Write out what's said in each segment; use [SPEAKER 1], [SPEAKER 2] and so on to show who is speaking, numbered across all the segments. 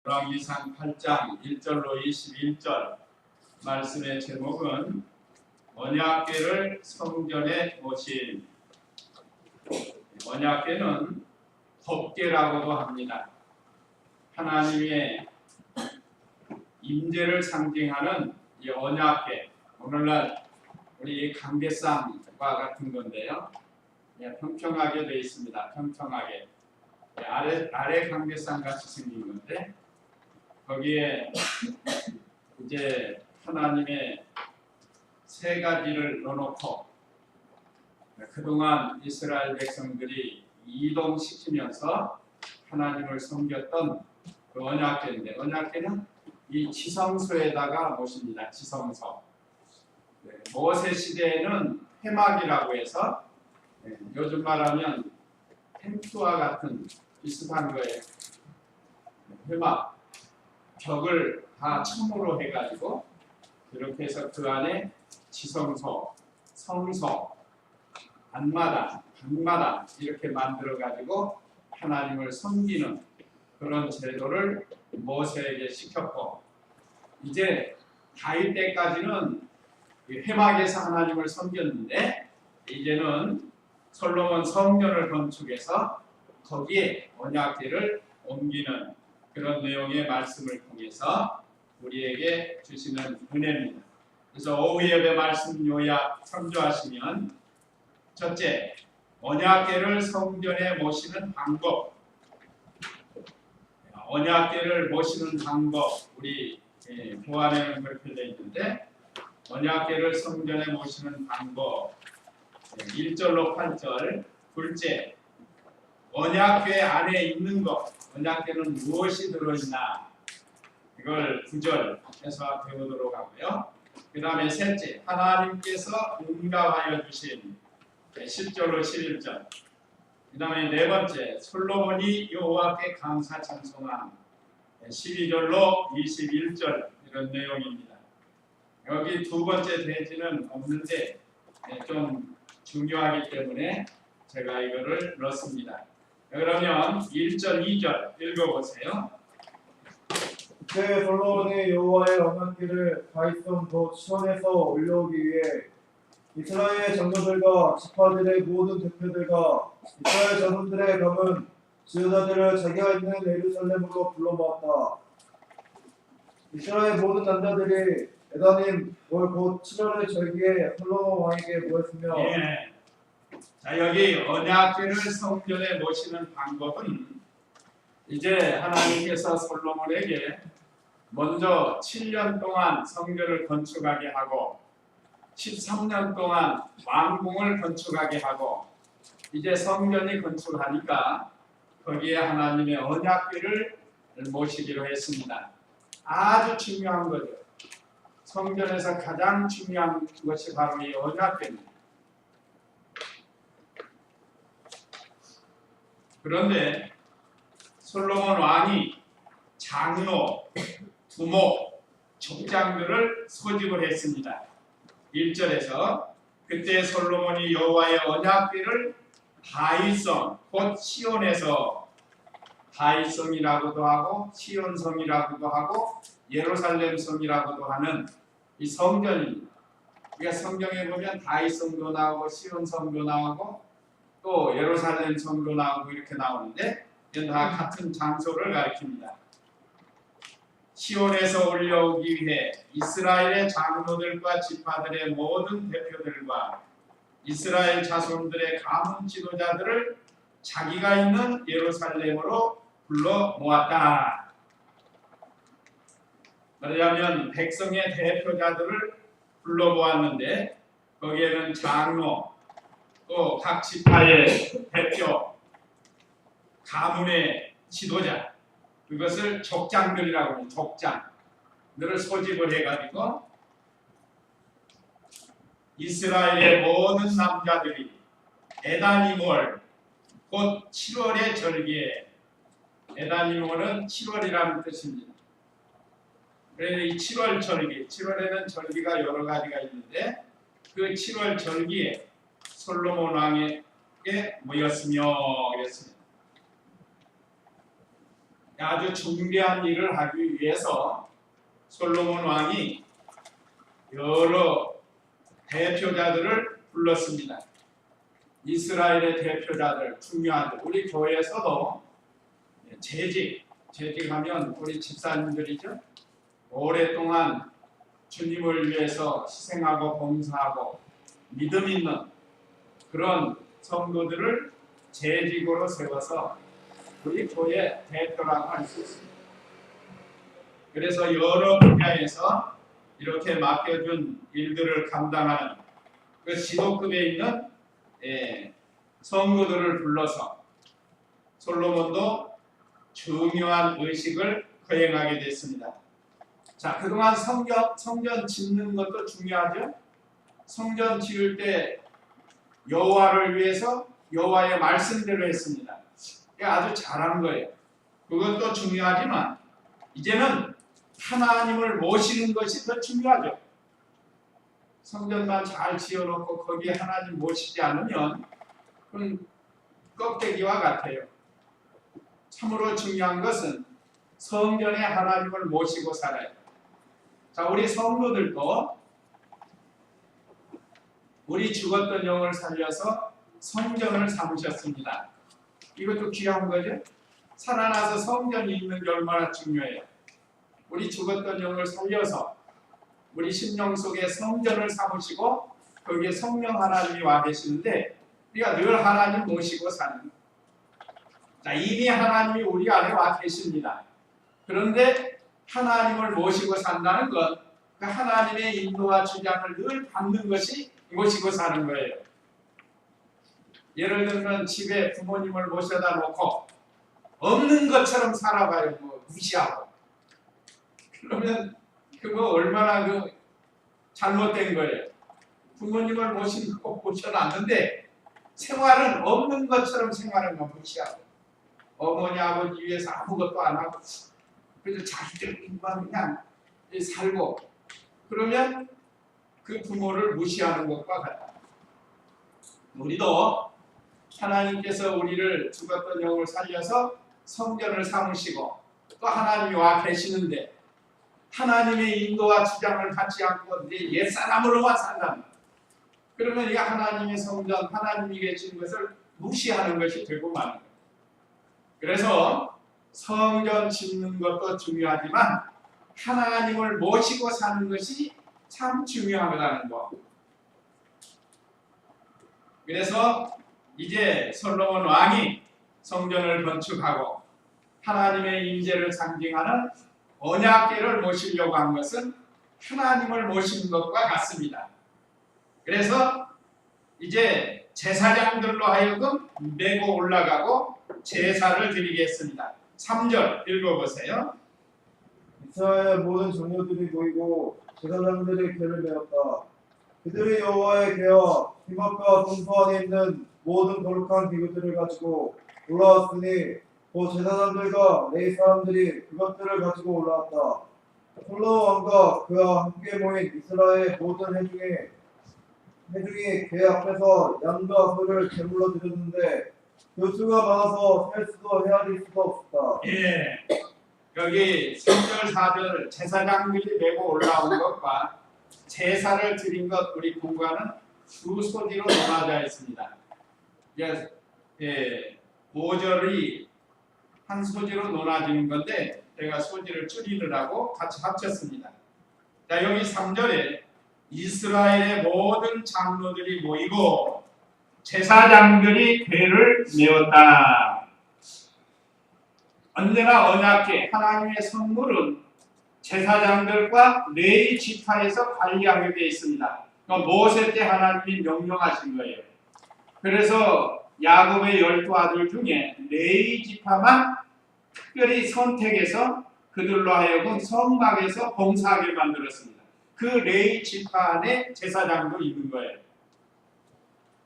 [SPEAKER 1] 열왕기상 8장 1절로 21절 말씀의 제목은 언약궤를 성전에 모신. 언약궤는 법궤라고도 합니다. 하나님의 임재를 상징하는 이 언약궤, 오늘날 우리 강대상과 같은 건데요. 평평하게 되어 있습니다. 평평하게 아래 강대상 같이 생긴 건데, 거기에 이제 하나님의 세 가지를 넣어놓고 그동안 이스라엘 백성들이 이동시키면서 하나님을 섬겼던 그 언약궤인데, 언약궤는 이 지성소에다가 모십니다. 지성소. 모세 시대에는 회막이라고 해서 요즘 말하면 텐트와 같은 비슷한 거예요. 회막. 벽을 다 천으로 해가지고 이렇게 해서 그 안에 지성소, 성소, 안마당, 방마당 이렇게 만들어가지고 하나님을 섬기는 그런 제도를 모세에게 시켰고, 이제 다윗 때까지는 회막에서 하나님을 섬겼는데, 이제는 솔로몬 성전을 건축해서 거기에 언약궤를 옮기는 그런 내용의 말씀을 통해서 우리에게 주시는 은혜입니다. 그래서 오후 예배 말씀 요약 참조하시면, 첫째, 언약궤를 성전에 모시는 방법. 언약궤를 모시는 방법, 우리 보안에는 그렇게 되어 있는데, 언약궤를 성전에 모시는 방법 1절로 8절. 둘째, 언약궤 안에 있는 것, 언약궤는 무엇이 들어있나, 이걸 9절 해서 배우도록 하고요. 그 다음에 셋째, 하나님께서 응답하여 주신 10절로 11절. 그 다음에 네 번째, 솔로몬이 여호와께 감사 찬송한 12절로 21절, 이런 내용입니다. 여기 두 번째 대지는 없는데 좀 중요하기 때문에 제가 이거를 넣습니다. 그러면 1절, 2절 읽어보세요.
[SPEAKER 2] 그때 솔로몬이 여호와의 언약궤를 다윗성 도 시온에서 올려오기 위해 이스라엘 장로들과 지파들의 모든 대표들과 이스라엘 자손들의 감은 지도자들을 자기가 있는 예루살렘으로 불러 모았다. 이스라엘 모든 남자들이 에다님 곧 7월의 절기에 솔로몬 왕에게 모였으며,
[SPEAKER 1] 자, 여기 언약궤를 성전에 모시는 방법은, 이제 하나님께서 솔로몬에게 먼저 7년 동안 성전을 건축하게 하고 13년 동안 왕궁을 건축하게 하고, 이제 성전이 건축하니까 거기에 하나님의 언약궤를 모시기로 했습니다. 아주 중요한 거죠. 성전에서 가장 중요한 것이 바로 이 언약궤입니다. 그런데 솔로몬 왕이 장로, 두목, 족장들을 소집을 했습니다. 1절에서 그때 솔로몬이 여호와의 언약궤를 다윗성, 곧 시온에서, 다윗성이라고도 하고 시온성이라고도 하고 예루살렘성이라고도 하는 이 성전입니다. 우리가 성경에 보면 다윗성도 나오고 시온성도 나오고 또 예루살렘 성도 나오고 이렇게 나오는데, 이건 다 같은 장소를 가리킵니다. 시온에서 올려오기 위해 이스라엘의 장로들과 지파들의 모든 대표들과 이스라엘 자손들의 가문 지도자들을 자기가 있는 예루살렘으로 불러 모았다. 말하자면 백성의 대표자들을 불러 모았는데, 거기에는 장로, 또 각 지파의 대표, 가문의 지도자, 그것을 족장들이라고 해요. 족장들을 소집을 해가지고 이스라엘의 모든 남자들이 에다니몰, 곧 7월의 절기에, 에다니몰은 7월이라는 뜻입니다. 그래서 이 7월 절기, 7월에는 절기가 여러 가지가 있는데, 그 7월 절기에 솔로몬 왕에게 모였으며 그랬습니다. 아주 중대한 일을 하기 위해서 솔로몬 왕이 여러 대표자들을 불렀습니다. 이스라엘의 대표자들, 중요한 우리 교회에서도 재직하면 우리 집사님들이죠. 오랫동안 주님을 위해서 희생하고 봉사하고 믿음 있는 그런 성도들을 재직으로 세워서 우리 교회 대표라고 할 수 있습니다. 그래서 여러 분야에서 이렇게 맡겨준 일들을 감당하는 그 지도급에 있는 성도들을 불러서 솔로몬도 중요한 의식을 거행하게 됐습니다. 자, 그동안 성전 짓는 것도 중요하죠. 성전 지을 때 여호와를 위해서 여호와의 말씀대로 했습니다. 아주 잘한 거예요. 그것도 중요하지만 이제는 하나님을 모시는 것이 더 중요하죠. 성전만 잘 지어놓고 거기에 하나님 모시지 않으면 그건 껍데기와 같아요. 참으로 중요한 것은 성전에 하나님을 모시고 살아요. 자, 우리 성도들도 우리 죽었던 영을 살려서 성전을 삼으셨습니다. 이것도 귀한 거죠. 살아나서 성전이 있는 게 얼마나 중요해요. 우리 죽었던 영을 살려서 우리 심령 속에 성전을 삼으시고 거기에 성령 하나님이 와 계시는데 우리가 늘 하나님 모시고 사는. 자, 이미 하나님이 우리 안에 와 계십니다. 그런데 하나님을 모시고 산다는 건 그 하나님의 인도와 주장을 늘 받는 것이 모시고 사는 거예요. 예를 들면 집에 부모님을 모셔다 놓고 없는 것처럼 살아가요. 무시하고. 그러면 그거 얼마나 잘못된 거예요. 부모님을 모셔놨는데 생활은 없는 것처럼 생활하는 거 무시하고 어머니 아버지 위해서 아무것도 안 하고 그래서 자기들만 그냥 살고 그러면 그 부모를 무시하는 것과 같다. 우리도 하나님께서 우리를 죽었던 영을 살려서 성전을 삼으시고 또 하나님이 와 계시는데 하나님의 인도와 주장을 받지 않고 내 옛사람으로만 산다. 그러면 이 하나님의 성전, 하나님이 계신 것을 무시하는 것이 되고 마는 거예요. 그래서 성전 짓는 것도 중요하지만 하나님을 모시고 사는 것이 참 중요하다는 거. 그래서 이제 솔로몬 왕이 성전을 건축하고 하나님의 임재를 상징하는 언약궤를 모시려고 한 것은 하나님을 모시는 것과 같습니다. 그래서 이제 제사장들로 하여금 메고 올라가고 제사를 드리겠습니다. 3절 읽어보세요.
[SPEAKER 2] 이스라엘 모든 장로들이 모이고 제사장들의 궤를 메었다. 그들이 여호와의 궤와 기막과 성소 안에 있는 모든 거룩한 기구들을 가지고 올라왔으니 또 제사장들과 레위 사람들이 그것들을 가지고 올라왔다. 솔로몬 왕과 그와 함께 모인 이스라엘 모든 회중이 궤 앞에서 양과 소를 제물로 드렸는데 그 수가 많아서 셀 수도 헤아릴 수도 없었다.
[SPEAKER 1] 예, 여기 3절 4절 제사장들이 메고 올라온 것과 제사를 드린 것 우리 공부하는 두 소지로 나눠져 있습니다. 5절이 한 소지로 논하지는 건데 제가 소지를 줄이느라고 같이 합쳤습니다. 자, 여기 3절에 이스라엘의 모든 장로들이 모이고 제사장들이 궤를 메웠다. 언제나 언약궤 하나님의 선물은 제사장들과 레위 지파에서 관리하게 되어 있습니다. 모세 때 하나님이 명령하신 거예요. 그래서 야곱의 12아들 중에 레위 지파만 특별히 선택해서 그들로 하여금 성막에서 봉사하게 만들었습니다. 그 레위 지파 안에 제사장도 있는 거예요.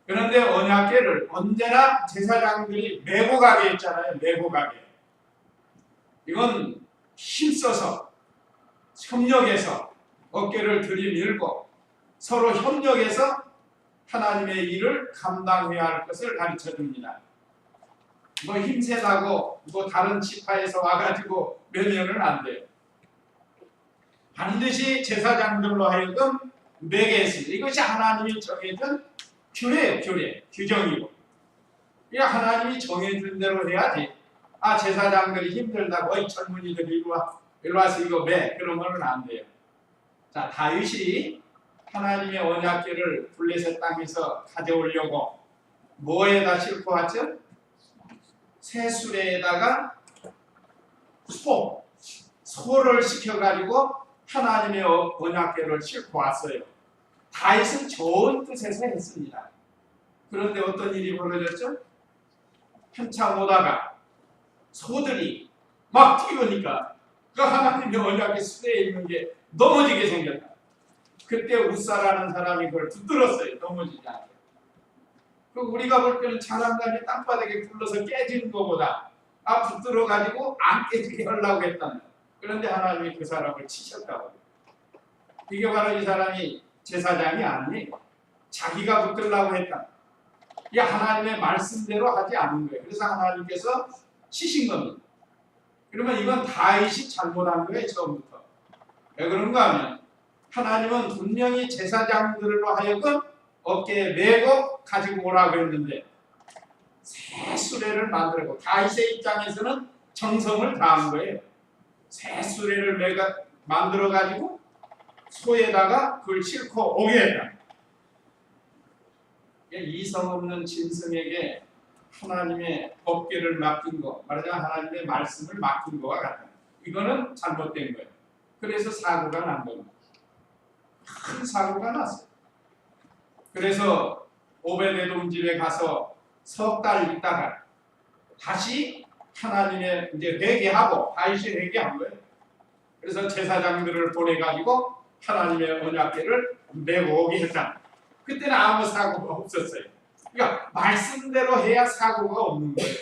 [SPEAKER 1] 그런데 언약궤를 언제나 제사장들이 메고 가게 했잖아요. 메고 가게. 이건 힘써서 협력해서 어깨를 들이밀고 서로 협력해서 하나님의 일을 감당해야 할 것을 가르쳐 줍니다. 뭐 힘세다고 뭐 다른 지파에서 와가지고 면연은 안 돼요. 반드시 제사장들로 하여금 매게 했습니다. 이것이 하나님이 정해준 규례예요. 규례, 규정이고. 이 하나님이 정해준 대로 해야지. 아, 제사장들이 힘들다고 어이 젊은이들 이리 와서 이거 매 그러면은 안 돼요. 자, 다윗이 하나님의 언약궤를 블레셋 땅에서 가져오려고 뭐에다 싣고 왔죠? 새 수레에다가 소를 시켜가지고 하나님의 언약궤를 싣고 왔어요. 다윗은 좋은 뜻에서 했습니다. 그런데 어떤 일이 벌어졌죠? 한참 오다가 소들이 막 뛰어오니까 그 하나님의 언약궤 수레에 있는 게 넘어지게 생겼다. 그때 우사라는 사람이 그걸 붙들었어요. 넘어지지 않게. 그 우리가 볼 때는 장난감이 땅바닥에 굴러서 깨지는 것보다 붙들어가지고 안 깨지게 하려고 했다는. 그런데 하나님이 그 사람을 치셨다고. 이게 바로 이 사람이 제사장이 아니에요. 자기가 붙들려고 했다. 이게 하나님의 말씀대로 하지 않은 거예요. 그래서 하나님께서 치신 겁니다. 그러면 이건 다윗이 잘못한 거예요. 처음부터. 왜 그런가 하면 하나님은 분명히 제사장들로 하여금 어깨에 메고 가지고 오라고 했는데 새 수레를 만들고 다윗의 입장에서는 정성을 다한 거예요. 새 수레를 만들어 가지고 소에다가 그걸 싣고 오게 했다. 이성 없는 짐승에게 하나님의 법궤를 맡긴 거, 말하자면 하나님의 말씀을 맡긴 거와 같다. 이거는 잘못된 거예요. 그래서 사고가 난 겁니다. 큰 사고가 났어요. 그래서 오베데돔 집에 가서 석 달 있다가 다시 하나님의 이제 회개하고 다윗이 회개한 거예요. 그래서 제사장들을 보내가지고 하나님의 언약궤를 메고 오게 했다. 그때는 아무 사고가 없었어요. 그러니까 말씀대로 해야 사고가 없는 거예요.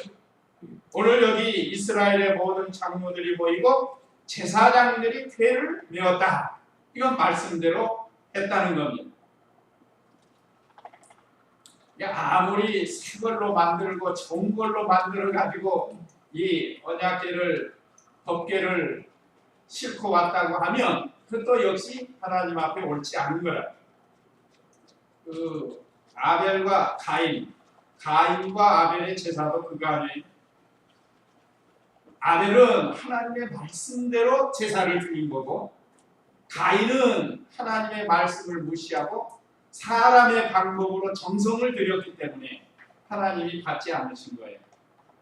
[SPEAKER 1] 오늘 여기 이스라엘의 모든 장로들이 모이고 제사장들이 궤를 메었다. 이건 말씀대로 했다는 겁니다. 아무리 새 걸로 만들고 좋은 걸로 만들어 가지고 이 언약궤를 법궤를 싣고 왔다고 하면 그것도 역시 하나님 앞에 옳지 않은 거라. 그 아벨과 가인과 아벨의 제사도 그거 아니에요. 아벨은 하나님의 말씀대로 제사를 드린 거고 가인은 하나님의 말씀을 무시하고 사람의 방법으로 정성을 들였기 때문에 하나님이 받지 않으신 거예요.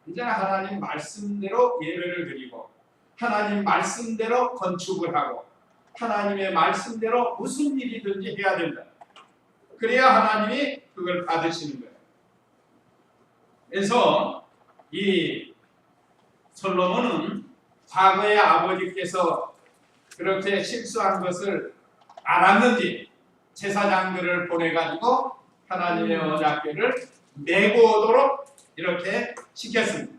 [SPEAKER 1] 이제 하나님 말씀대로 예배를 드리고 하나님 말씀대로 건축을 하고 하나님의 말씀대로 무슨 일이든지 해야 된다. 그래야 하나님이 그걸 받으시는 거예요. 그래서 이 솔로몬은 과거에 아버지께서 그렇게 실수한 것을 알았는지 제사장들을 보내가지고 하나님의 언약궤를 메고 오도록 이렇게 시켰습니다.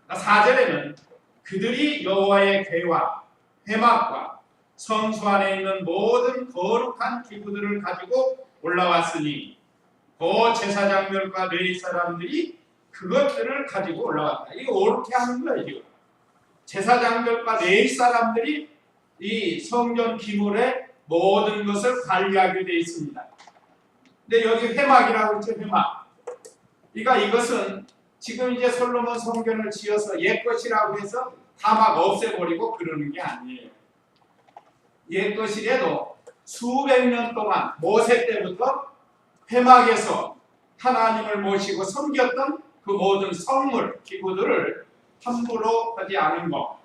[SPEAKER 1] 4절에는 그들이 여호와의 궤와 회막과 성소 안에 있는 모든 거룩한 기구들을 가지고 올라왔으니 그 제사장들과 레위 사람들이 그것들을 가지고 올라왔다. 이거 옳게 하는 거예요. 지금 제사장들과 레위 사람들이 이 성전 기물의 모든 것을 관리하게 되어 있습니다. 근데 여기 회막이라고 했죠. 회막. 그러니까 이것은 지금 이제 솔로몬 성전을 지어서 옛것이라고 해서 다 막 없애버리고 그러는 게 아니에요. 옛것이라도 수백 년 동안 모세 때부터 회막에서 하나님을 모시고 섬겼던 그 모든 성물, 기구들을 함부로 하지 않은 것.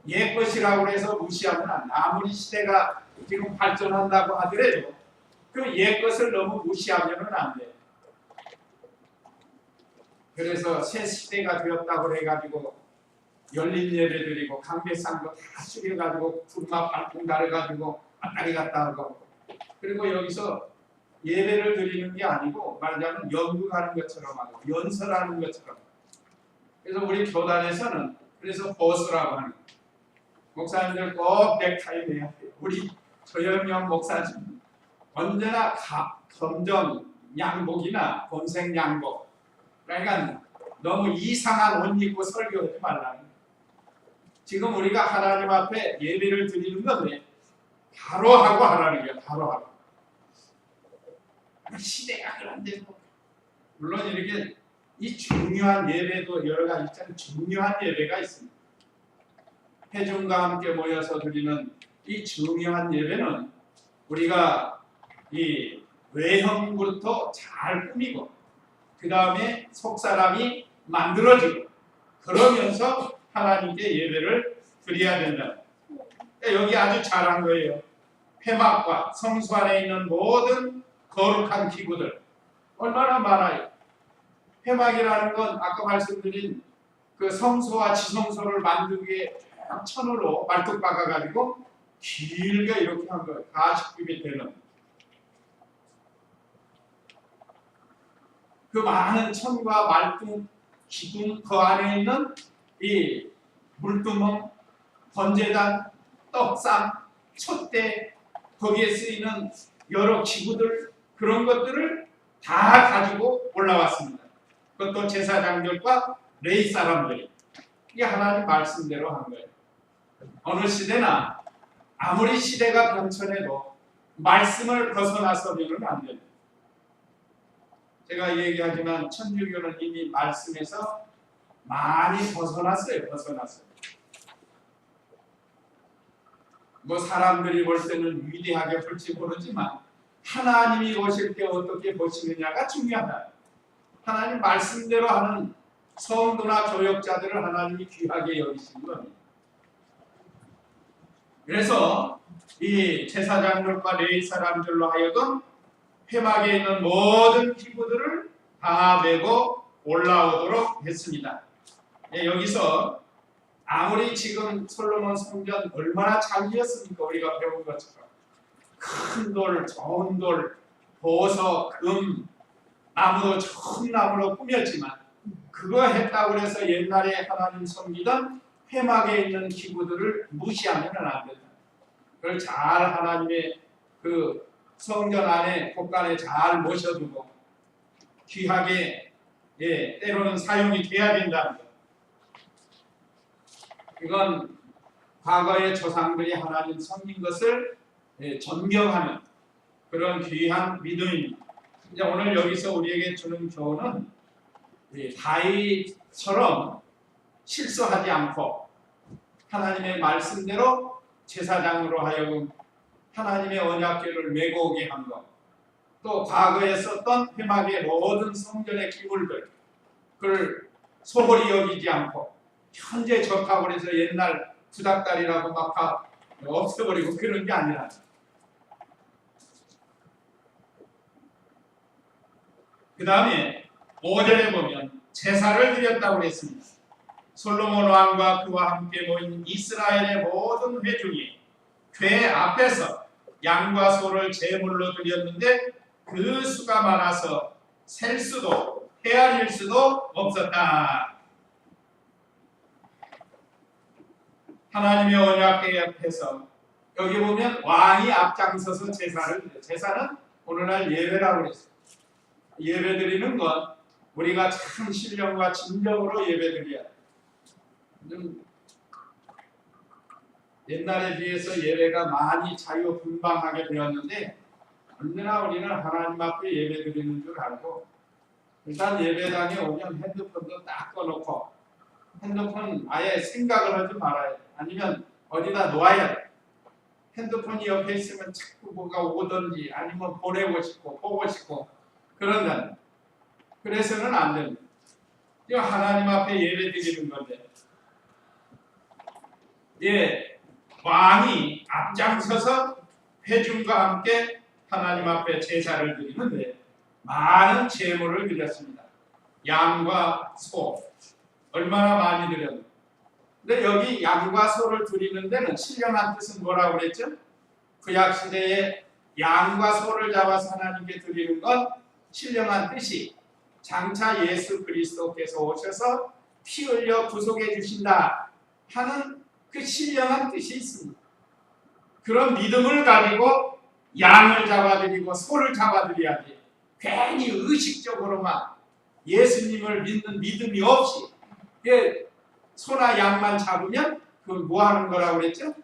[SPEAKER 1] 옛것이라고 해서 무시하면 안 돼. 아무리 시대가 지금 발전한다고 하더라도 그 옛것을 너무 무시하면 안 돼. 그래서 새 시대가 되었다고 해가지고 열린 예배 드리고 강배상도 다 숙여가지고 구름아 발풍 달아가지고 왔다리 갔다 하고 그리고 여기서 예배를 드리는 게 아니고 말하자면 연극하는 것처럼 하고 연설하는 것처럼. 그래서 우리 교단에서는 그래서 보스라고 하는 거예요. 목사님들 꼭 넥타이 매야 돼요. 우리 조영영 목사님 언제나 검정 양복이나 검색 양복, 그러니까 너무 이상한 옷 입고 설교하지 말라는 거예요. 지금 우리가 하나님 앞에 예배를 드리는 건데 바로 하고 하라는 거예요. 바로 하고. 시대가 그런데 물론 이렇게 이 중요한 예배도 여러 가지 있잖아요. 중요한 예배가 있습니다. 회중과 함께 모여서 드리는 이 중요한 예배는 우리가 이 외형부터 잘 꾸미고 그 다음에 속사람이 만들어지고 그러면서 하나님께 예배를 드려야 된다. 그러니까 여기 아주 잘한 거예요. 회막과 성수 안에 있는 모든 거룩한 기구들 얼마나 많아요. 회막이라는 건 아까 말씀드린 그 성소와 지성소를 만들기에 천으로 말뚝 박아가지고 길게 이렇게 한 거예요. 40규빗 되는 그 많은 천과 말뚝, 기둥 그 안에 있는 이 물두멍, 번제단, 떡상, 촛대 거기에 쓰이는 여러 기구들 그런 것들을 다 가지고 올라왔습니다. 그것도 제사장들과 레위 사람들이 이게 하나님 말씀대로 한 거예요. 어느 시대나 아무리 시대가 변천해도 말씀을 벗어나서는 안 됩니다. 제가 얘기하지만 천주교는 이미 말씀에서 많이 벗어났어요. 뭐 사람들이 볼 때는 위대하게 볼지 모르지만 하나님이 보실 때 어떻게 보시느냐가 중요하다. 하나님 말씀대로 하는 성도나 교역자들을 하나님이 귀하게 여기시는 겁니다. 그래서 이 제사장들과 레위 사람들로 하여금 회막에 있는 모든 기구들을 다 메고 올라오도록 했습니다. 여기서 아무리 지금 솔로몬 성전 얼마나 잘 지었습니까? 우리가 배운 것처럼 큰 돌, 좋은 돌, 보석, 금, 나무도 좋은 나무로 꾸몄지만 그거 했다고 해서 옛날에 하나님 섬기던 회막에 있는 기구들을 무시하면 안 된다. 그걸 잘 하나님의 그 성전 안에 곳간에 잘 모셔두고 귀하게 때로는 사용이 돼야 된다는 것. 이건 과거의 조상들이 하나님 섬긴 것을 존경하는 그런 귀한 믿음입니다. 이제 오늘 여기서 우리에게 주는 교훈은 다윗처럼 실수하지 않고 하나님의 말씀대로 제사장으로 하여금 하나님의 언약궤를 메고 오게 한 것, 또 과거에 썼던 회막의 모든 성전의 기물들 그걸 소홀히 여기지 않고 현재 좋다고 해서 옛날 구닥다리라고 막 없애버리고 그런 게 아니라 그 다음에 5절에 보면 제사를 드렸다고 했습니다. 솔로몬 왕과 그와 함께 모인 이스라엘의 모든 회중이 궤 앞에서 양과 소를 제물로 드렸는데 그 수가 많아서 셀 수도 헤아릴 수도 없었다. 하나님의 언약궤 앞에서 여기 보면 왕이 앞장서서 제사를 드려요. 제사는 오늘날 예배라고 그랬어요. 예배 드리는 건 우리가 참 신령과 진정으로 예배 드려야 돼요. 옛날에 비해서 예배가 많이 자유분방하게 되었는데 언제나 우리는 하나님 앞에 예배 드리는 줄 알고 일단 예배당에 오면 핸드폰도 딱 꺼놓고 핸드폰 아예 생각을 하지 말아야 돼. 아니면 어디다 놓아야 돼. 핸드폰이 옆에 있으면 자꾸 뭐가 오든지 아니면 보내고 싶고 보고 싶고 그런다. 그래서는 안 됩니다. 이거 하나님 앞에 예배 드리는 건데 왕이 앞장서서 회중과 함께 하나님 앞에 제사를 드리는데 많은 제물을 드렸습니다. 양과 소 얼마나 많이 드렸는데 근데 여기 양과 소를 드리는 데는 신령한 뜻은 뭐라고 그랬죠? 구약시대에 양과 소를 잡아서 하나님께 드리는 건 신령한 뜻이 장차 예수 그리스도께서 오셔서 피 흘려 구속해 주신다 하는 그 신령한 뜻이 있습니다. 그런 믿음을 가지고 양을 잡아드리고 소를 잡아드려야지 괜히 의식적으로만 예수님을 믿는 믿음이 없이 이게 소나 양만 잡으면 그건 뭐 하는 거라고 그랬죠?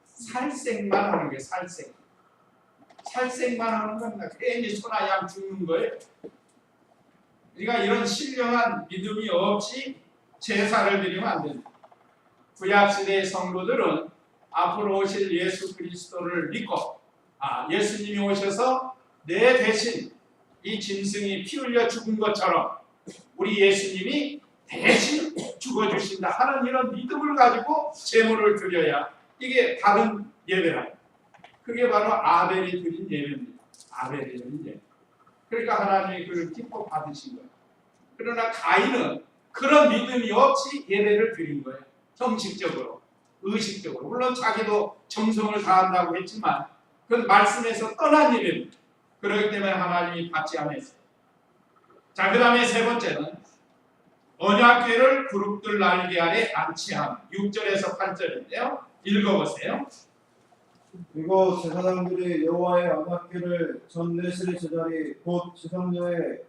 [SPEAKER 1] 살생만 하는 거예요. 살생만 하는 겁니다. 괜히 소나 양 죽는 거예요. 그러니까 이런 신령한 믿음이 없이 제사를 드리면 안 됩니다. 구약시대의 성도들은 앞으로 오실 예수 그리스도를 믿고 예수님이 오셔서 내 대신 이 짐승이 피 흘려 죽은 것처럼 우리 예수님이 대신 죽어주신다 하는 이런 믿음을 가지고 제물을 드려야 이게 다른 예배라. 그게 바로 아벨이 드린 예배입니다. 아벨이 드린 예배. 그러니까 하나님이 그를 기뻐 받으신 거예요. 그러나 가인은 그런 믿음이 없이 예배를 드린 거예요. 형식적으로, 의식적으로. 물론 자기도 정성을 다한다고 했지만 그건 말씀에서 떠난 예배입니다. 그렇기 때문에 하나님이 받지 않았어요. 자, 그 다음에 세 번째는 언약궤를 그룹들 날개 아래 안치함. 6절에서 8절인데요. 읽어보세요.
[SPEAKER 2] 그리고 제사장들이 여호와의 언약궤를 전 내실의 제자리 곧 지성녀의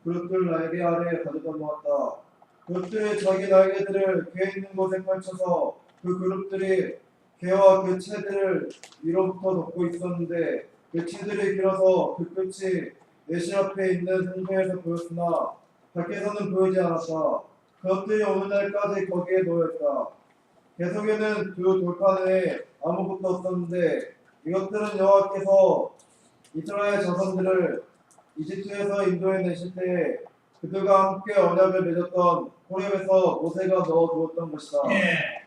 [SPEAKER 2] 그릇들 날개 아래 가져다 놓았다. 그릇들이 자기 날개들을 궤 있는 곳에 펼쳐서 그 그릇들이 궤와 그 채들을 위로부터 덮고 있었는데 그 채들이 길어서 그 끝이 내실 앞에 있는 성소에서 보였으나 밖에서는 보이지 않았다. 그것들이 오늘날까지 거기에 놓여있다. 계속에는 두 돌판에 아무것도 없었는데 이것들은 여호와께서 이스라엘 자손들을 이집트에서 인도해 내실 때 그들과 함께 언약을 맺었던 호렙에서 모세가 넣어두었던 것이다.
[SPEAKER 1] 예.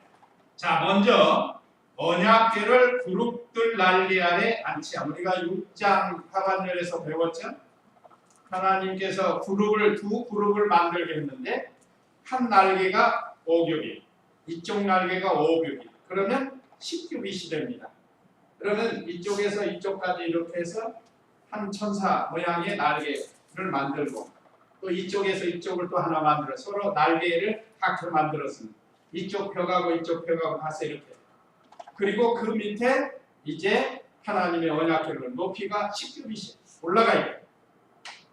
[SPEAKER 1] 자, 먼저 언약궤를 그룹들 날개 아래 안치함. 우리가 6장 하반절에서 배웠죠. 하나님께서 두 그룹을 만들게 했는데 한 날개가 5규빗, 이쪽 날개가 5규빗. 그러면 10규빗이 됩니다. 그러면 이쪽에서 이쪽까지 이렇게 해서 한 천사 모양의 날개를 만들고 또 이쪽에서 이쪽을 또 하나 만들어 서로 날개를 각각 만들었습니다. 이쪽 펴가고 이쪽 펴가고 가서 이렇게. 그리고 그 밑에 이제 하나님의 언약궤를 높이가 10규빗이 올라가 있고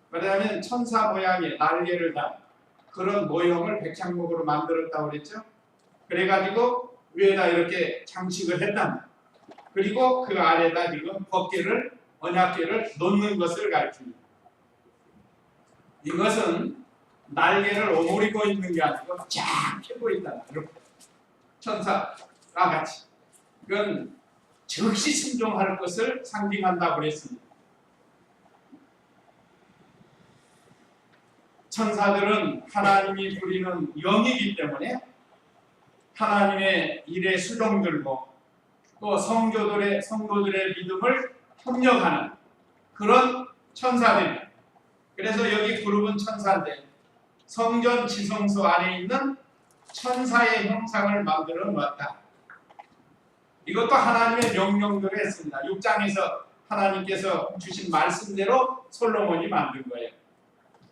[SPEAKER 1] 왜냐하면 천사 모양의 날개를 단 그런 모형을 백향목으로 만들었다고 그랬죠. 그래가지고 위에다 이렇게 장식을 했다. 그리고 그 아래다 지금 법궤를 언약궤를 놓는 것을 가르칩니다. 이것은 날개를 오므리고 있는 게 아니고 쫙 펴고 있다. 이렇게 천사와 같이. 이건 즉시 순종할 것을 상징한다고 그랬습니다. 천사들은 하나님이 부리는 영이기 때문에 하나님의 일에 수종들고 또 성도들의 믿음을 협력하는 그런 천사들이에요. 그래서 여기 그룹은 천사인데 성전 지성소 안에 있는 천사의 형상을 만들어 놓았다. 이것도 하나님의 명령대로 했습니다. 6장에서 하나님께서 주신 말씀대로 솔로몬이 만든 거예요.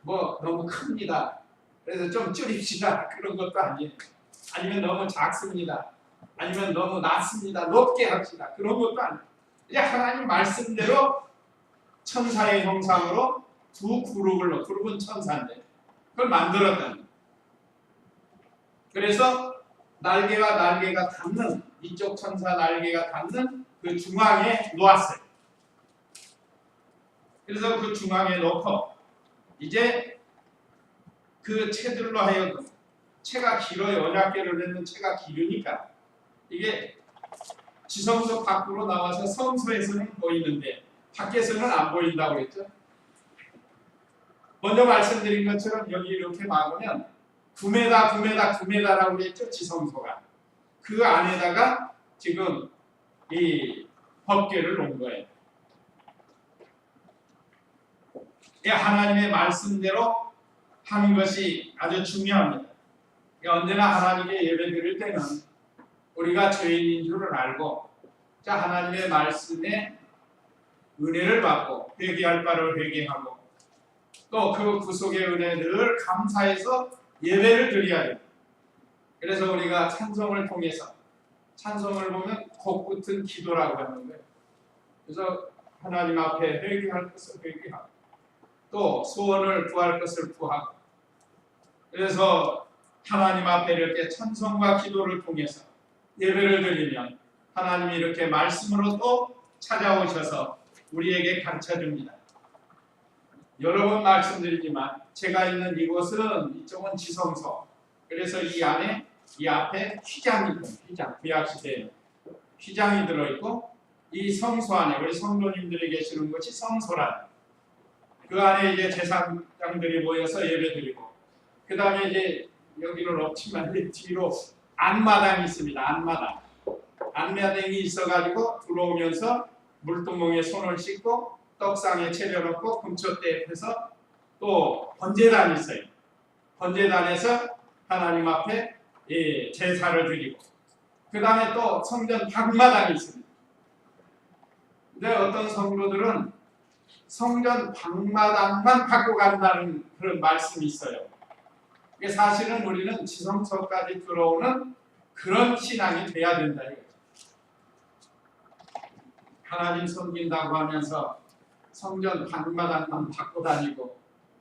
[SPEAKER 1] 뭐 너무 큽니다. 그래서 좀 줄입시다. 그런 것도 아니에요. 아니면 너무 작습니다. 아니면 너무 낮습니다. 높게 합시다. 그런 것도 아니에요. 이제 하나님 말씀대로 천사의 형상으로 두 그룹은 천사인데 그걸 만들었다는. 그래서 날개가 닿는 이쪽 천사 날개가 닿는 그 중앙에 놓았어요. 그래서 그 중앙에 놓고 이제 그 채들로 하여금 채가 길어요. 언약궤를 맺는 채가 길으니까 이게 지성소 밖으로 나와서 성소에서는 보이는데 밖에서는 안 보인다고 했죠. 먼저 말씀드린 것처럼 여기 이렇게 막으면 9m라고 했죠. 지성소가. 그 안에다가 지금 이 법궤를 놓은 거예요. 하나님의 말씀대로 하는 것이 아주 중요합니다. 언제나 하나님의 예배 드릴 때는 우리가 죄인인 줄을 알고 하나님의 말씀에 은혜를 받고 회개할 바를 회개하고 또 그 구속의 은혜를 감사해서 예배를 드려야 돼요. 그래서 우리가 찬송을 통해서 찬송을 보면 곡붙은 기도라고 하는 거예요. 그래서 하나님 앞에 회개할 것을 회개하고 또 소원을 구할 것을 구하고 그래서 하나님 앞에 이렇게 찬송과 기도를 통해서 예배를 드리면 하나님이 이렇게 말씀으로 또 찾아오셔서 우리에게 가르쳐 줍니다. 여러 번 말씀드리지만 제가 있는 이곳은 이쪽은 지성소. 그래서 이 안에 이 앞에 휘장이 있고 휘장 구약시대에 휘장이 들어있고 이 성소 안에 우리 성도님들이 계시는 곳이 성소란 그 안에 이제 제사장들이 모여서 예배드리고 그 다음에 이제 여기는 없지만 뒤로 안마당이 있습니다. 안마당이 있어가지고 들어오면서 물두멍에 손을 씻고 떡상에 차려놓고 금초대 옆에서 또 번제단이 있어요. 번제단에서 하나님 앞에 제사를 드리고 그 다음에 또 성전 방마당이 있습니다. 근데 어떤 성도들은 성전 방마당만 갖고 간다는 그런 말씀이 있어요. 사실은 우리는 지성소까지 들어오는 그런 신앙이 돼야 된다 이거죠. 하나님 섬긴다고 하면서 성전 방마당만 받고 다니고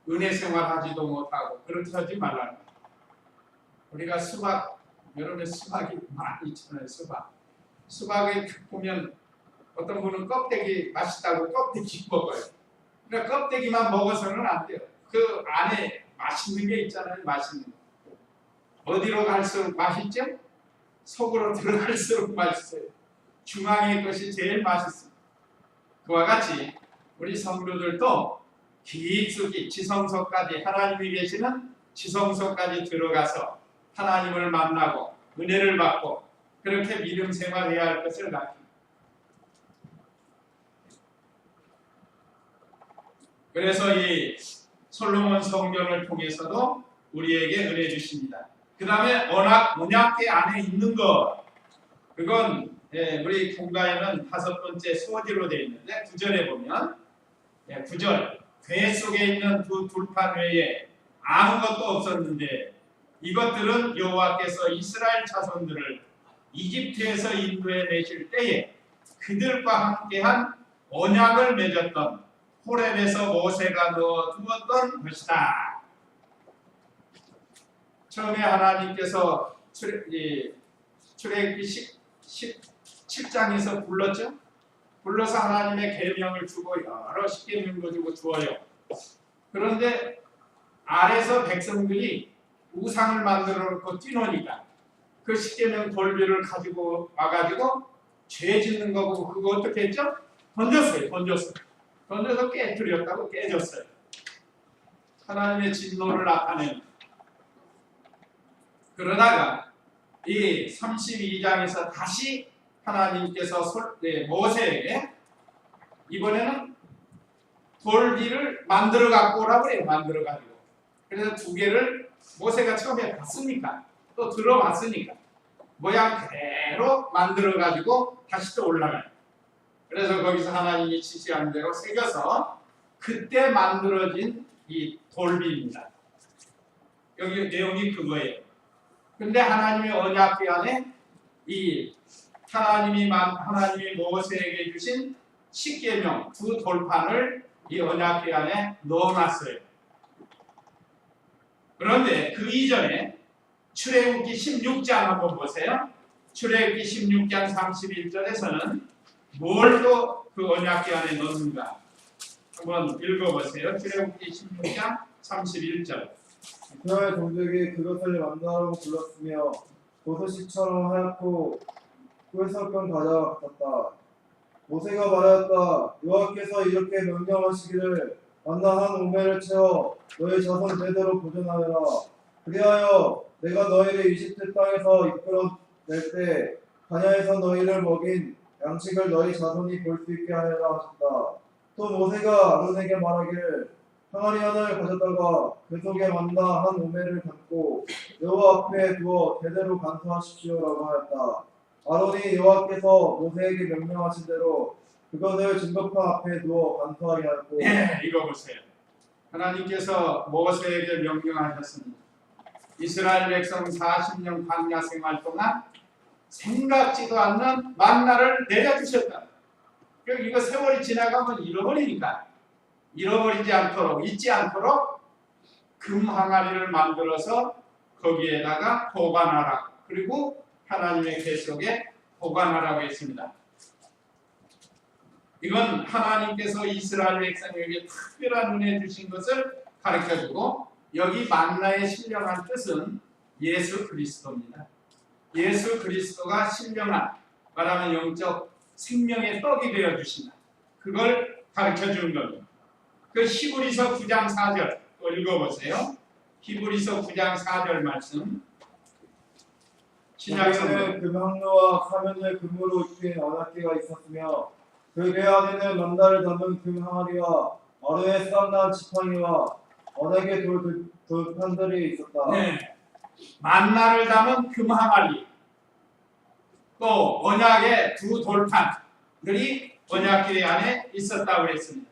[SPEAKER 1] 은혜 생활하지도 못하고 그렇게 하지 말라는 거예요. 우리가 수박, 여름에 수박이 많이 있잖아요. 수박에 보면 어떤 분은 껍데기 맛있다고 껍데기 먹어요. 그러니까 껍데기만 먹어서는 안 돼요. 그 안에 맛있는 게 있잖아요. 맛있는 거. 어디로 갈수록 맛있죠? 속으로 들어갈수록 맛있어요. 중앙의 것이 제일 맛있습니다. 그와 같이 우리 성도들도 깊숙이 지성소까지 하나님이 계시는 지성소까지 들어가서 하나님을 만나고 은혜를 받고 그렇게 믿음 생활해야 할 것을 가르칩니다. 그래서 이 솔로몬 성전을 통해서도 우리에게 은혜 주십니다. 그 다음에 언약궤 안에 있는 것 그건 우리 공가에는 5번째 소지로 되어 있는데 9절에 보면 9절 궤 속에 있는 두 둘판 외에 아무것도 없었는데 이것들은 여호와께서 이스라엘 자손들을 이집트에서 인도해 내실 때에 그들과 함께한 언약을 맺었던 호렙에서 모세가 넣어 두었던 것이다. 처음에 하나님께서 출애굽기 17장에서 불렀죠. 불러서 하나님의 계명을 주고 여러 십계명도 주고 주어요. 그런데 아래서 백성들이 우상을 만들어 놓고 뛰노니까 그 십계명 돌비를 가지고 와가지고 죄 짓는 거 보고 그거 어떻게 했죠? 던져서 깨뜨렸다고 깨졌어요. 하나님의 진노를 나타내는. 그러다가 이 32장에서 다시 하나님께서 모세에게 이번에는 돌비를 만들어 갖고 오라고 그래요. 만들어 가지고. 그래서 2개를 모세가 처음에 봤으니까 또 들어봤으니까 모양 그대로 만들어 가지고 다시 또 올라가요. 그래서 거기서 하나님이 지시한 대로 새겨서 그때 만들어진 이 돌비입니다. 여기 내용이 그거예요. 근데 하나님의 언약궤 안에 이 하나님이 모세에게 주신 십계명 두 돌판을 이 언약궤 안에 넣어놨어요. 그런데 그 이전에 출애굽기 16장 한번 보세요. 출애굽기 16장 31절에서는 뭘 또 그 언약궤 안에 넣는가 한번 읽어보세요. 출애굽기 16장 31절.
[SPEAKER 2] 이스라엘 종족이 그것을 만나라고 불렀으며 버섯이처럼 하얗고 꿀섞은 과자와 같았다. 모세가 말하였다. 여호와께서 이렇게 명령하시기를 만나 한 오멜을 채워 너희 자손 대대로 보존하여라. 그리하여 내가 너희를 이집트 땅에서 이끌어낼 때 가나안에서 너희를 먹인 양식을 너희 자손이 볼 수 있게 하여라 하셨다. 또 모세가 아론에게 말하기를 항아리 하나를 가져다가 그 속에 만나 한 오멜을 담고 여호와 앞에 두어 대대로 간수하십시오라고 하였다. 아론이 여호와께서 모세에게 명령하신 대로 그것을 증거판 앞에 두어 간수하게 하였고.
[SPEAKER 1] 네, 이거 보세요. 하나님께서 모세에게 명령하셨습니다. 이스라엘 백성 40년 광야 생활 동안 생각지도 않는 만나를 내려주셨다. 이거 세월이 지나가면 잃어버리니까 잊지 않도록 금 항아리를 만들어서 거기에다가 보관하라. 그리고 하나님의 궤속에 보관하라고 했습니다. 이건 하나님께서 이스라엘 백성에게 특별한 은혜 주신 것을 가르쳐주고, 여기 만나의 신령한 뜻은 예수 그리스도입니다. 예수 그리스도가 신령한, 말하면 영적 생명의 떡이 되어 주신다. 그걸 가르쳐 주는 겁니다. 그 히브리서 9장 4절 또 읽어보세요. 히브리서 9장 4절 말씀.
[SPEAKER 2] 거기에는 금항로와 사면을 금으로 입힌 언약궤가 있었으며 그 궤 안에는 만나를 담은 금 항아리와 아론의 쌍난 지팡이와 언약의 돌판들이 있었다.
[SPEAKER 1] 네. 만나를 담은 금 항아리, 또 언약의 두 돌판들이 언약궤 안에 있었다고 했습니다.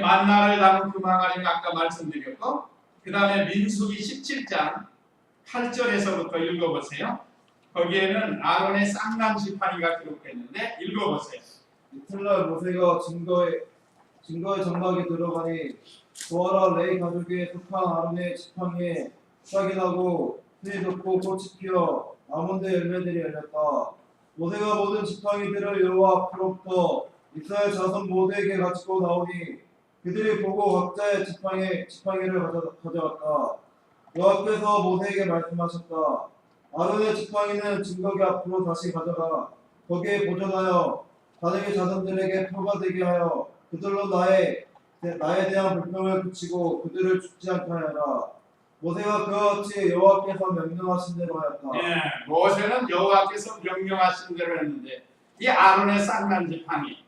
[SPEAKER 1] 만나를 담은 금 항아리는 아까 말씀드렸고, 그 다음에 민수기 17장 8절에서부터 읽어보세요. 거기에는 아론의 쌍난 지팡이가 기록됐는데 읽어보세요.
[SPEAKER 2] 이튿날 모세가 증거의 장막에 들어가니 보아라, 레위 가족에 속한 아론의 지팡이에 싹이 나고 풀이 돋고 꽃이 피어 아몬드 열매들이 열렸다. 모세가 모든 지팡이들을 여호와 앞으로부터 이스라엘 자손 모두에게 가지고 나오니 그들이 보고 각자의 지팡이를 가져갔다. 여호와께서 모세에게 말씀하셨다. 아론의 지팡이는 증거기 앞으로 다시 가져가 거기에 보존하여 자네의 자손들에게 표가 되게 하여 그들로 나에 대한 불평을 그치고 그들을 죽지 않게 하여라. 모세가 그와 같이 여호와께서 명령하신 대로 하였다.
[SPEAKER 1] 예, 모세는 여호와께서 명령하신 대로 했는데, 이 아론의 쌍난 지팡이,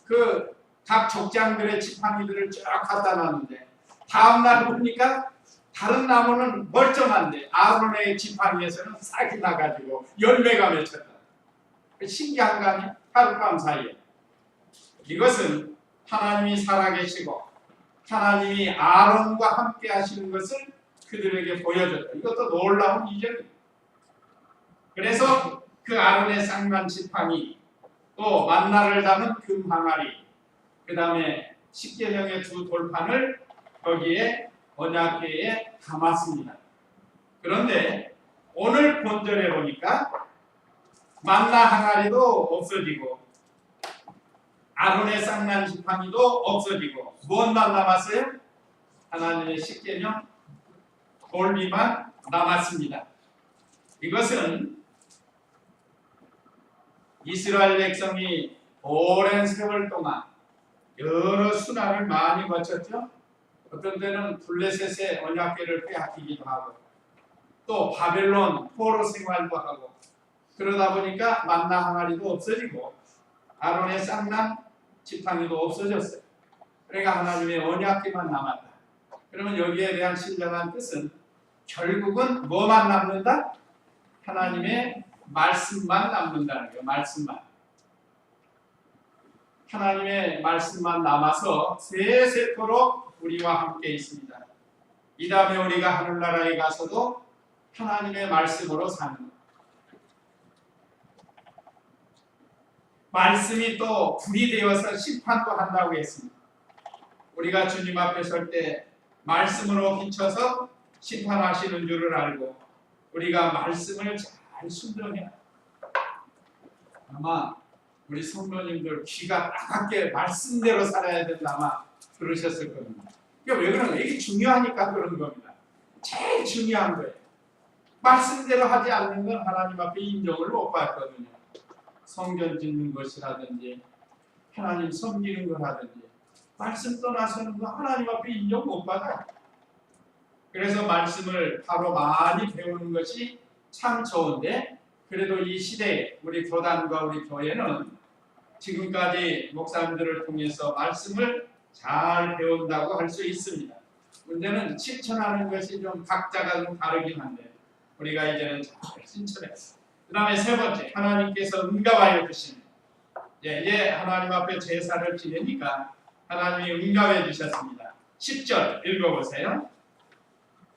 [SPEAKER 1] 그 각 족장들의 지팡이들을 쫙 갖다 놨는데, 다음 날 보니까 다른 나무는 멀쩡한데 아론의 지팡이에서는 싹이 나가지고 열매가 맺혔다. 신기한 거 아니야? 하룻밤 사이에. 이것은 하나님이 살아계시고 하나님이 아론과 함께 하시는 것을 그들에게 보여줬다. 이것도 놀라운 이적이다. 그래서 그 아론의 쌍난 지팡이, 또 만나를 담은 금 항아리, 그 다음에 십계명의 두 돌판을 거기에 언약궤에 담았습니다. 그런데 오늘 본절에 보니까 만나 항아리도 없어지고 아론의 쌍난 지팡이도 없어지고 무엇만 남았어요? 하나님의 십계명 돌비만 남았습니다. 이것은 이스라엘 백성이 오랜 세월 동안 여러 순환을 많이 거쳤죠. 어떤 때는 블레셋의 언약궤를 빼앗기기도 하고, 또 바벨론 포로 생활도 하고, 그러다 보니까 만나 항아리도 없어지고 아론의 쌍난 지팡이도 없어졌어요. 그러니까 하나님의 언약궤만 남았다. 그러면 여기에 대한 신령한 뜻은 결국은 뭐만 남는다? 하나님의 말씀만 남는다는 거예요. 말씀만. 하나님의 말씀만 남아서 세세토록 우리와 함께 있습니다. 이 다음에 우리가 하늘나라에 가서도 하나님의 말씀으로 사는 것. 말씀이 또 불이 되어서 심판도 한다고 했습니다. 우리가 주님 앞에 설 때 말씀으로 비춰서 심판하시는 줄을 알고 우리가 말씀을 잘 순종해야, 아마 우리 성도님들 귀가 따갑게 말씀대로 살아야 된다 아마 그러셨을 겁니다. 이게 왜 그런가? 이게 중요하니까 그런 겁니다. 제일 중요한 거예요. 말씀대로 하지 않는 건 하나님 앞에 인정을 못 받거든요. 성전 짓는 것이라든지 하나님 섬기는 거라든지 말씀 떠나서는 거 하나님 앞에 인정 못 받아요. 그래서 말씀을 바로 많이 배우는 것이 참 좋은데, 그래도 이 시대에 우리 교단과 우리 교회는 지금까지 목사님들을 통해서 말씀을 잘 배운다고 할 수 있습니다. 문제는 실천하는 것이 좀 각자가 좀 다르긴 한데 우리가 이제는 잘 실천했어요. 그 다음에 세 번째, 하나님께서 응답하여 주시는, 하나님 앞에 제사를 지내니까 하나님이 응답해 주셨습니다. 10절 읽어보세요.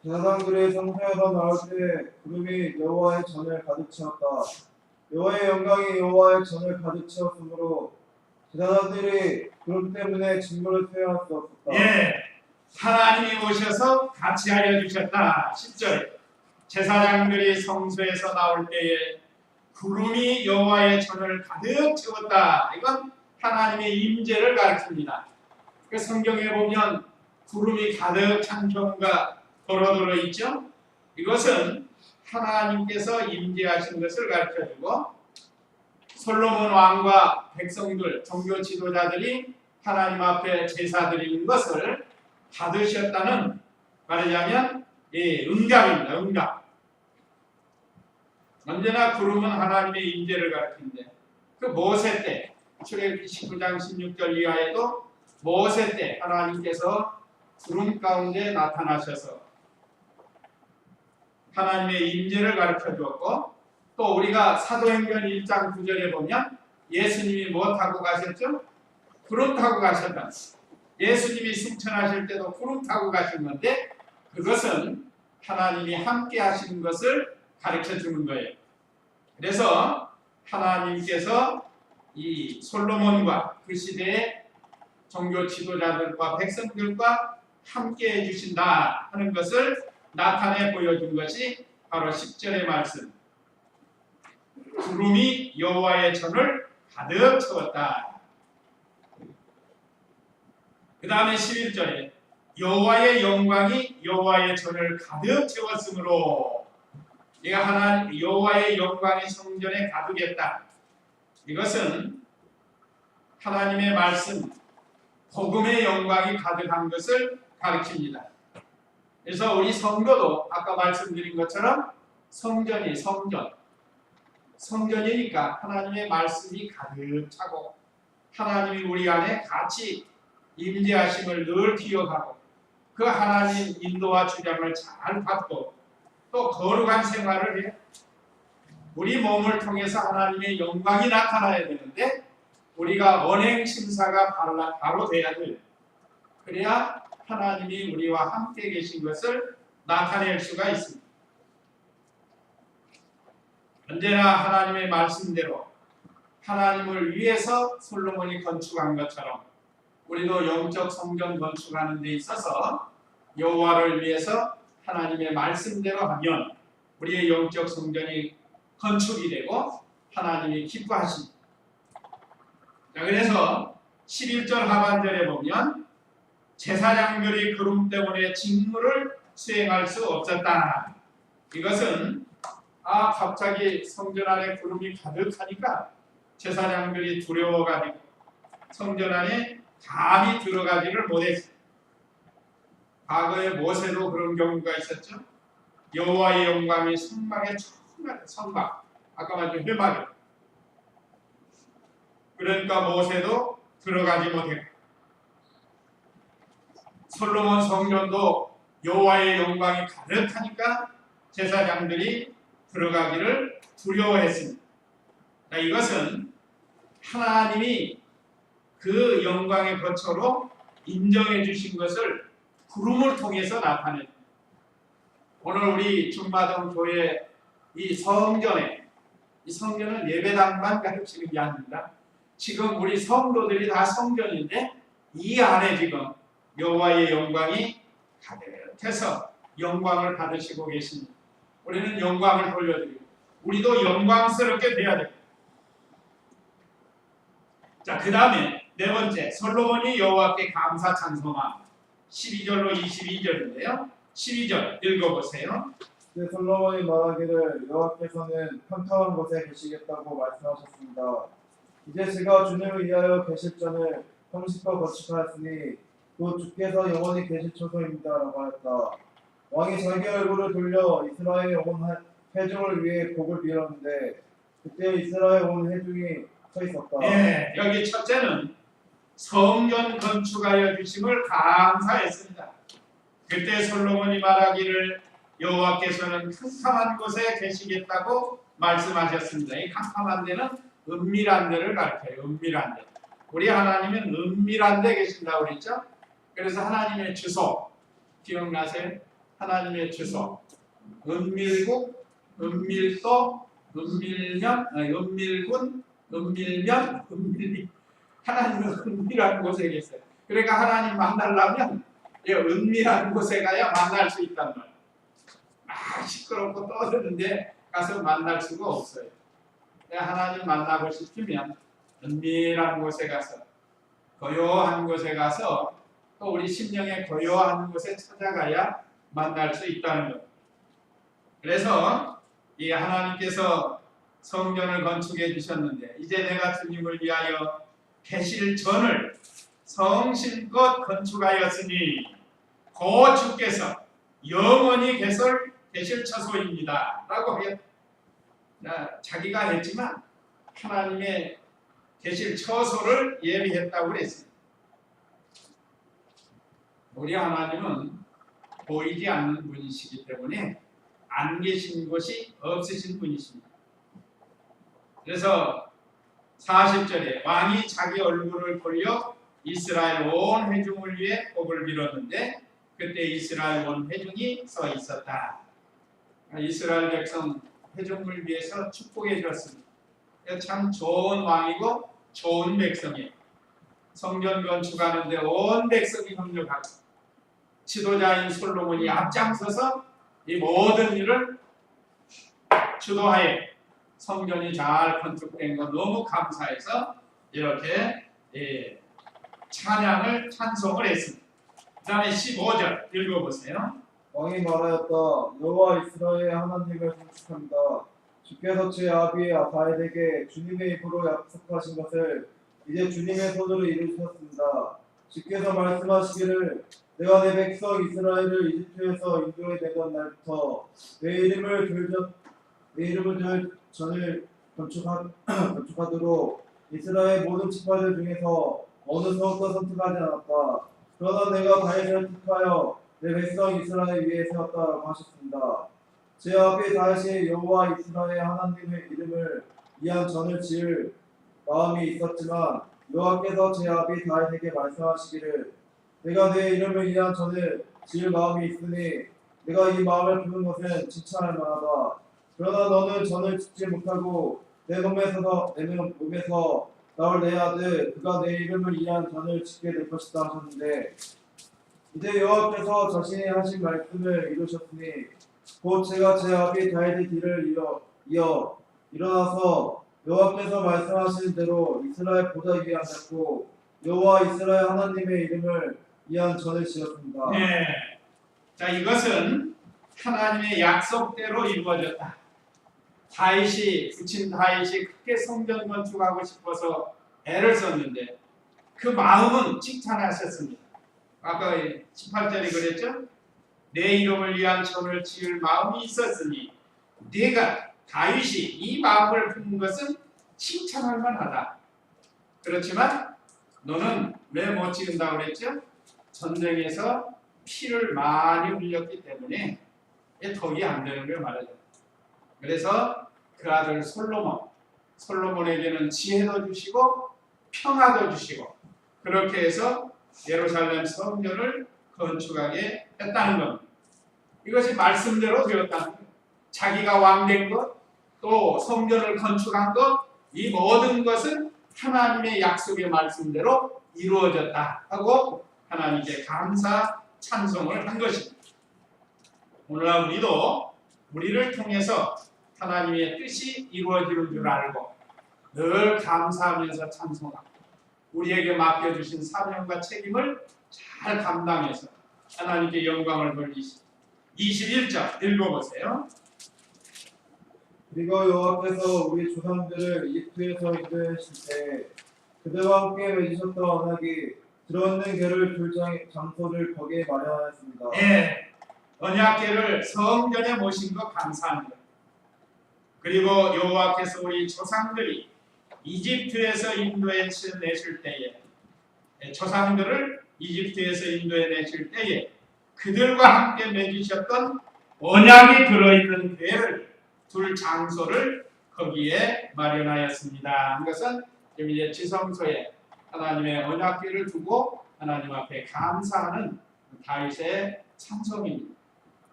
[SPEAKER 2] 제사장들이 성소에서 나올 때 구름이 여호와의 전을 가득 채웠다. 여호와의 영광이 여호와의 전을 가득 채웠으므로 제사장들이 구름 때문에 직무를 수행할 수 없었다.
[SPEAKER 1] 하나님이 오셔서 같이 알려주셨다. 10절에 제사장들이 성소에서 나올 때에 구름이 여호와의 전을 가득 채웠다. 이건 하나님의 임재를 가리킵니다. 그 성경에 보면 구름이 가득 찬 경우가 도로도로 있죠. 이것은 하나님께서 임재하신 것을 가르쳐주고 솔로몬 왕과 백성들, 종교 지도자들이 하나님 앞에 제사 드리는 것을 받으셨다는 말하자면 응답입니다. 응답. 언제나 구름은 하나님의 임재를 가리키는데 그 모세 때 출애굽기 19장 16절 이하에도 모세 때 하나님께서 구름 가운데 나타나셔서 하나님의 임재를 가르쳐 주었고 또 우리가 사도행전 1장 9절에 보면 예수님이 뭐 타고 가셨죠? 구름 타고 가셨다. 예수님이 승천하실 때도 구름 타고 가신 건데 그것은 하나님이 함께 하시는 것을 가르쳐 주는 거예요. 그래서 하나님께서 이 솔로몬과 그 시대의 종교 지도자들과 백성들과 함께 해주신다 하는 것을 나타내 보여준 것이 바로 10절의 말씀. 구름이 여호와의 전을 가득 채웠다. 그 다음에 11절에 여호와의 영광이 여호와의 전을 가득 채웠으므로 이가 하나님 여호와의 영광이 성전에 가득했다. 이것은 하나님의 말씀 복음의 영광이 가득한 것을 가리킵니다. 그래서 우리 성도도 아까 말씀드린 것처럼 성전이 성전이니까 하나님의 말씀이 가득 차고 하나님이 우리 안에 같이 임재하심을 늘 기억하고 그 하나님 인도와 주장을 잘 받고 또 거룩한 생활을 해요. 우리 몸을 통해서 하나님의 영광이 나타나야 되는데 우리가 언행심사가 바로 돼야 돼요. 그래야 하나님이 우리와 함께 계신 것을 나타낼 수가 있습니다. 언제나 하나님의 말씀대로 하나님을 위해서 솔로몬이 건축한 것처럼 우리도 영적 성전 건축하는 데 있어서 여호와를 위해서 하나님의 말씀대로 하면 우리의 영적 성전이 건축이 되고 하나님이 기뻐하십니다. 자, 그래서 11절 하반절에 보면 제사장들이 구름 때문에 직무를 수행할 수 없었다. 이것은 갑자기 성전 안에 구름이 가득하니까 제사장들이 두려워가지고 성전 안에 감히 들어가지를 못했어요. 과거에 모세도 그런 경우가 있었죠. 여호와의 영광이 성막에 성막, 아까 말했죠 회막에. 그러니까 모세도 들어가지 못했고 솔로몬 성전도 여호와의 영광이 가득하니까 제사장들이 들어가기를 두려워했습니다. 이것은 하나님이 그 영광의 거처로 인정해 주신 것을 구름을 통해서 나타냅니다. 오늘 우리 중마동 교회 이 성전은 예배당만 가르치는 게 아닙니다. 지금 우리 성도들이 다 성전인데 이 안에 지금 여호와의 영광이 가득해서 영광을 받으시고 계십니다. 우리는 영광을 돌려드리고 우리도 영광스럽게 돼야 됩니다. 자, 그 다음에 네 번째 솔로몬이 여호와께 감사 찬송함 12절로 22절인데요. 12절 읽어보세요.
[SPEAKER 2] 솔로몬이 말하기를 여호와께서는 평평한 곳에 계시겠다고 말씀하셨습니다. 이제 제가 주님을 위하여 계실 전을 형식과 건축하였으니 또 주께서 영원히 계실 처소입니다라고 하였다. 왕이 자기 얼굴을 돌려 이스라엘 온 회중을 위해 복을 빌었는데 그때 이스라엘 온 회중이 서 있었다.
[SPEAKER 1] 네, 여기 첫째는 성전 건축하여 주심을 감사했습니다. 그때 솔로몬이 말하기를 여호와께서는 캄캄한 곳에 계시겠다고 말씀하셨습니다. 이 캄캄한 데는 은밀한 데를 가리켜요. 은밀한 데. 우리 하나님은 은밀한 데 계신다고 그랬죠? 그래서 하나님의 주소 기억나세요? 하나님의 주소 은밀국, 은밀도, 은밀면, 은밀군, 은밀리 하나님은 은밀한 곳에 계세요. 그러니까 하나님 만나려면 이 은밀한 곳에 가야 만날 수 있단 말이에요. 막 시끄럽고 떠드는데 가서 만날 수가 없어요. 하나님 만나고 싶으면 은밀한 곳에 가서, 고요한 곳에 가서, 또 우리 심령의 고요한 곳에 찾아가야 만날 수 있다는 것. 그래서 이 하나님께서 성전을 건축해 주셨는데, 이제 내가 주님을 위하여 계실 전을 성실껏 건축하였으니 고 주께서 영원히 계실 처소입니다 라고 해요. 자기가 했지만 하나님의 계실 처소를 예비했다고 그랬어요. 우리 하나님은 보이지 않는 분이시기 때문에 안 계신 곳이 없으신 분이십니다. 그래서 40절에 왕이 자기 얼굴을 돌려 이스라엘 온 회중을 위해 복을 빌었는데 그때 이스라엘 온 회중이 서 있었다. 이스라엘 백성 회중을 위해서 축복해 주었습니다. 참 좋은 왕이고 좋은 백성이에요. 성전 건축하는데 온 백성이 협력하고 지도자인 솔로몬이 앞장서서 이 모든 일을 주도하여 성전이 잘 건축된 거 너무 감사해서 이렇게 찬송을 했습니다. 그 다음에 15절 읽어보세요.
[SPEAKER 2] 왕이 말하였다. 여호와 이스라엘의 하나님을 송축합니다. 주께서 제 아비 다윗에게 주님의 입으로 약속하신 것을 이제 주님의 손으로 이루셨습니다. 주께서 말씀하시기를 내가 내 백성 이스라엘을 이집트에서 인도해 내던 날부터 내 이름을 들 전을 건축하도록 이스라엘 모든 지파들 중에서 어느 성도 선택하지 않았다. 그러나 내가 다윗을 택하여 내 백성 이스라엘 위에 세웠다라고 하셨습니다. 제 아비 다윗이 여호와 이스라엘 하나님의 이름을 위한 전을 지을 마음이 있었지만 여호와께서 제 아비 다윗에게 말씀하시기를 내가 내 이름을 위한 전을 지을 마음이 있으니 내가 이 마음을 품은 것은 칭찬할 만하다. 그러나 너는 전을 짓지 못하고 내 몸에서 나올 내 아들 그가 내 이름을 위한 전을 짓게 될 것이다 하셨는데 이제 여호와께서 자신이 하신 말씀을 이루셨으니 곧 제가 제 아비 다윗의 길을 이어 일어나서 여호와께서 말씀하신 대로 이스라엘 보좌 위에 앉았고 여호와 이스라엘 하나님의 이름을 위한 전을 지었습니다.
[SPEAKER 1] 네. 자, 이것은 하나님의 약속대로 이루어졌다. 부친 다윗이 크게 성전 건축하고 싶어서 애를 썼는데 그 마음은 칭찬하셨습니다. 아까 18절이 그랬죠? 내 이름을 위한 전을 지을 마음이 있었으니 네가 다윗이 이 마음을 품은 것은 칭찬할 만하다. 그렇지만 너는 왜 못 지은다고 그랬죠? 전쟁에서 피를 많이 흘렸기 때문에 덕이 안 되는 걸 말하죠. 그래서 그 아들 솔로몬에게는 지혜도 주시고 평화도 주시고 그렇게 해서 예루살렘 성전을 건축하게 했다는 겁니다. 이것이 말씀대로 되었다는 거예요. 자기가 왕된 것, 또 성전을 건축한 것, 이 모든 것은 하나님의 약속의 말씀대로 이루어졌다 하고 하나님께 감사 찬송을 한 것입니다. 오늘날 우리도 우리를 통해서 하나님의 뜻이 이루어지는 줄 알고 늘 감사하면서 찬송하고 우리에게 맡겨주신 사명과 책임을 잘 감당해서 하나님께 영광을 돌리시고 21절 읽어보세요.
[SPEAKER 2] 그리고 여호와께서 우리 조상들을 이집트에서 인도하실 때 그들과 함께 맺으셨던 언약이 들어있는 궤를 둘 장소를 거기에 마련하였습니다.
[SPEAKER 1] 예, 언약궤를 성전에 모신 것 감사합니다. 그리고 여호와께서 우리 조상들이 이집트에서 인도해 내실 때에 조상들을 이집트에서 인도해 내실 때에 그들과 함께 맺으셨던 언약이 들어있는 궤를 둘 장소를 거기에 마련하였습니다. 이것은 이제 지성소에 하나님의 언약궤를 두고 하나님 앞에 감사하는 다윗의 찬송입니다.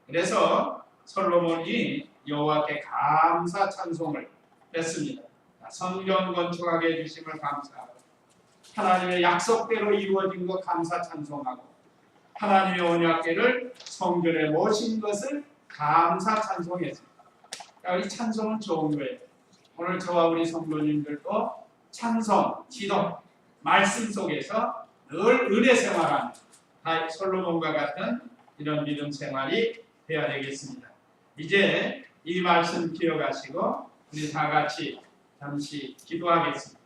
[SPEAKER 1] 그래서 솔로몬이 여호와께 감사 찬송을 했습니다. 성전 건축하게 해주심을 감사하고 하나님의 약속대로 이루어진 것 감사 찬송하고 하나님의 언약궤를 성전에 모신 것을 감사 찬송했습니다. 이 찬송은 좋은 거예요. 오늘 저와 우리 성도님들도 찬송, 기도, 말씀 속에서 늘 은혜 생활하는 솔로몬과 같은 이런 믿음 생활이 되어야 되겠습니다. 이제 이 말씀 기억하시고 우리 다 같이 잠시 기도하겠습니다.